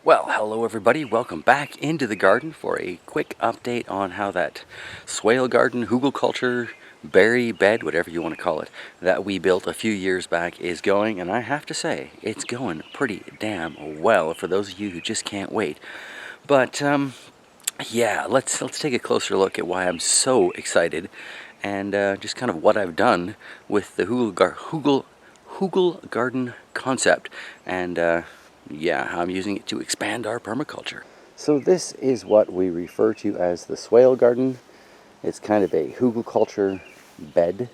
Well, hello everybody, welcome back into the garden for a quick update on how that swale garden, Hugelculture, berry bed, whatever you want to call it, that we built a few years back is going, and I have to say, it's going pretty damn well for those of you who just can't wait. But, yeah, let's take a closer look at why I'm so excited and just kind of what I've done with the Hugel garden concept and yeah, how I'm using it to expand our permaculture. So this is what we refer to as the swale garden. It's kind of a Hugelculture bed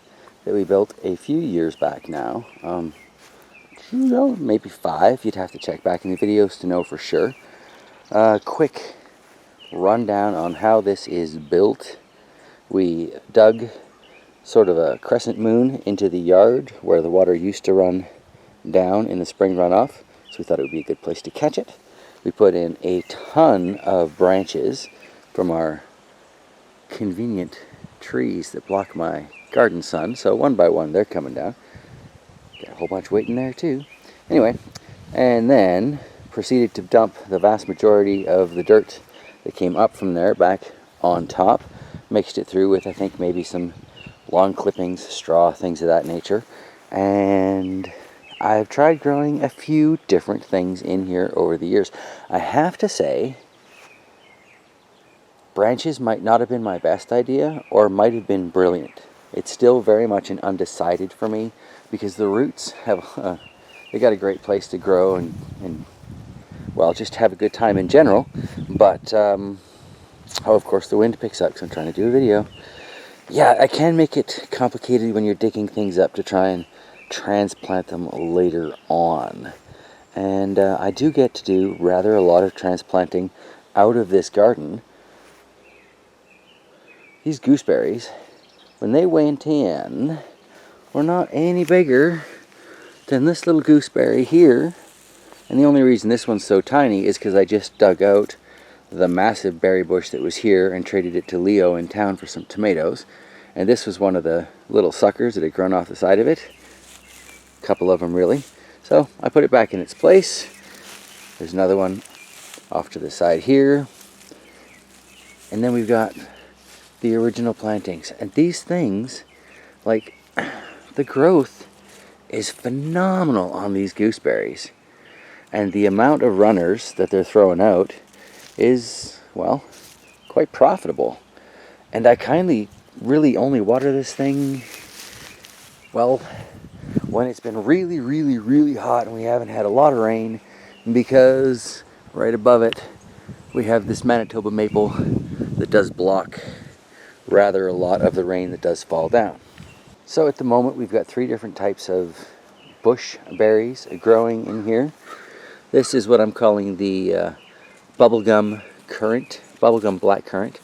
that we built a few years back now. Maybe 5. You'd have to check back in the videos to know for sure. Quick rundown on how this is built. We dug sort of a crescent moon into the yard where the water used to run down in the spring runoff. So we thought it would be a good place to catch it. We put in a ton of branches from our convenient trees that block my garden sun. So one by one they're coming down. Got a whole bunch waiting there too. Anyway, and then proceeded to dump the vast majority of the dirt that came up from there back on top. Mixed it through with, I think, maybe some lawn clippings, straw, things of that nature. And I've tried growing a few different things in here over the years. I have to say, branches might not have been my best idea, or might have been brilliant. It's still very much an undecided for me, because the roots have, they got a great place to grow and well, just have a good time in general. But, oh, of course the wind picks up, so I'm trying to do a video. Yeah, I can make it complicated when you're digging things up to try and transplant them later on. And I do get to do rather a lot of transplanting out of this garden. These gooseberries, when they went in, were not any bigger than this little gooseberry here. And the only reason this one's so tiny is because I just dug out the massive berry bush that was here and traded it to Leo in town for some tomatoes. And this was one of the little suckers that had grown off the side of it. A couple of them really. So I put it back in its place. There's another one off to the side here. And then we've got the original plantings. And these things, like, the growth is phenomenal on these gooseberries. And the amount of runners that they're throwing out is, well, quite profitable. And I kindly really only water this thing, well, when it's been really, really, really hot and we haven't had a lot of rain, because right above it we have this Manitoba maple that does block rather a lot of the rain that does fall down. So at the moment we've got 3 different types of bush berries growing in here. This is what I'm calling the bubblegum black currant,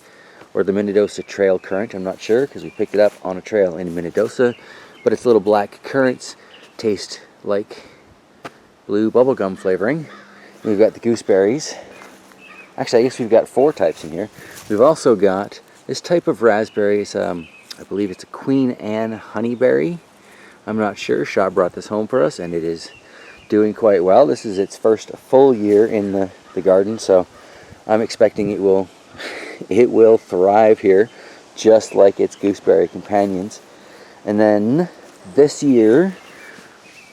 or the Minnedosa trail currant. I'm not sure because we picked it up on a trail in Minnedosa, but its little black currants taste like blue bubblegum flavoring. We've got the gooseberries. Actually, I guess we've got 4 types in here. We've also got this type of raspberries. I believe it's a Queen Anne honeyberry. I'm not sure. Shaw brought this home for us, and it is doing quite well. This is its first full year in the garden, so I'm expecting it will thrive here, just like its gooseberry companions. And then this year,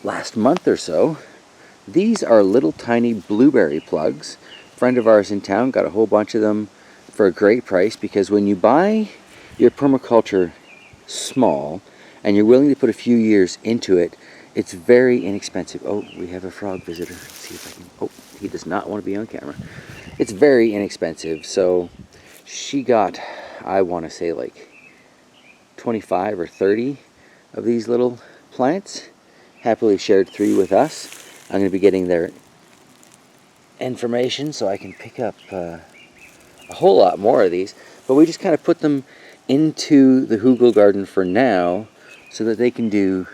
last month or so, these are little tiny blueberry plugs. A friend of ours in town got a whole bunch of them for a great price, because when you buy your permaculture small and you're willing to put a few years into it, it's very inexpensive. Oh, we have a frog visitor. Let's see if I can. Oh, he does not want to be on camera. It's very inexpensive. So she got, I want to say, like 25 or 30 of these little plants. Happily shared 3 with us. I'm going to be getting their information so I can pick up a whole lot more of these. But we just kind of put them into the Hugel garden for now so that they can do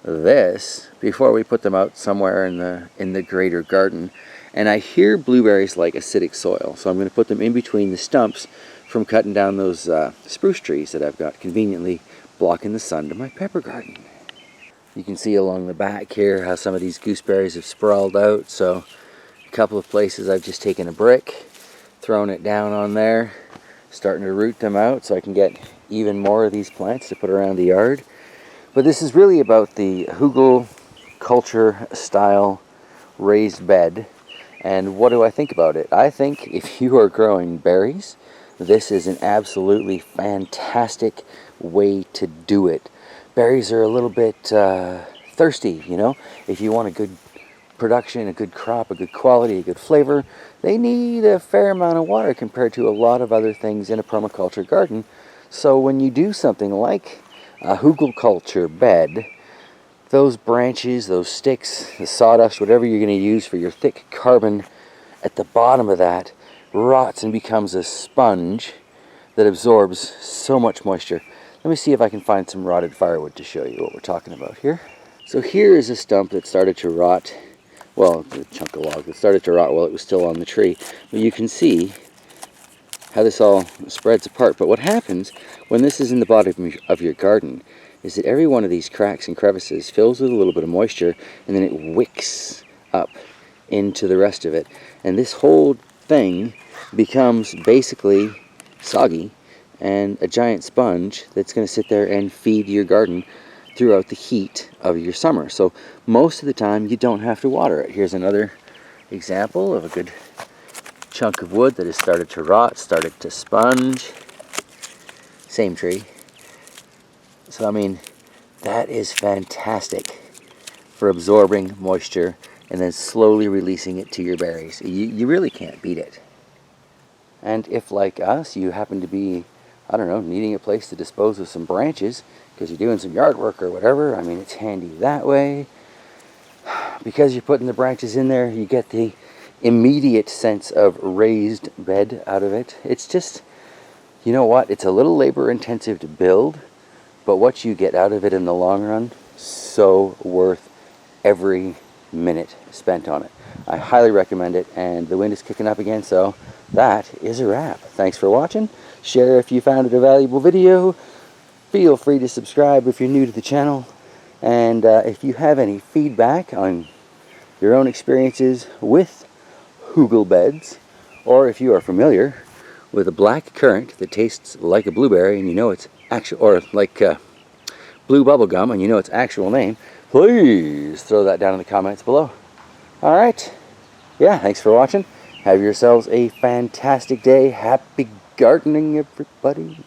this before we put them out somewhere in the greater garden. And I hear blueberries like acidic soil, so I'm going to put them in between the stumps from cutting down those spruce trees that I've got conveniently blocking the sun to my pepper garden. You can see along the back here how some of these gooseberries have sprawled out, so couple of places I've just taken a brick, thrown it down on there, starting to root them out so I can get even more of these plants to put around the yard. But this is really about the Hugelculture style raised bed. And what do I think about it? I think if you are growing berries, this is an absolutely fantastic way to do it. Berries are a little bit thirsty, you know. If you want a good production, a good crop, a good quality, a good flavor, they need a fair amount of water compared to a lot of other things in a permaculture garden. So when you do something like a Hugelculture bed, those branches, those sticks, the sawdust, whatever you're going to use for your thick carbon at the bottom of that rots and becomes a sponge that absorbs so much moisture. Let me see if I can find some rotted firewood to show you what we're talking about here. So here is a stump that started to rot, well, a chunk of log that started to rot while it was still on the tree. But you can see how this all spreads apart. But what happens when this is in the bottom of your garden is that every one of these cracks and crevices fills with a little bit of moisture, and then it wicks up into the rest of it. And this whole thing becomes basically soggy and a giant sponge that's going to sit there and feed your garden throughout the heat of your summer. So most of the time you don't have to water it. Here's another example of a good chunk of wood that has started to rot, started to sponge. Same tree. So I mean, that is fantastic for absorbing moisture and then slowly releasing it to your berries. You really can't beat it. And if, like us, you happen to be, I don't know, needing a place to dispose of some branches because you're doing some yard work or whatever, I mean, it's handy that way. Because you're putting the branches in there, you get the immediate sense of raised bed out of it. It's just, you know what, it's a little labor intensive to build, but what you get out of it in the long run, so worth every minute spent on it. I highly recommend it, and the wind is kicking up again, so that is a wrap. Thanks for watching. Share if you found it a valuable video. Feel free to subscribe if you're new to the channel. And if you have any feedback on your own experiences with hugel beds, or if you are familiar with a black currant that tastes like a blueberry and you know it's actual, or like blue bubble gum and you know its actual name, please throw that down in the comments below. Alright, yeah, thanks for watching. Have yourselves a fantastic day. Happy gardening, everybody.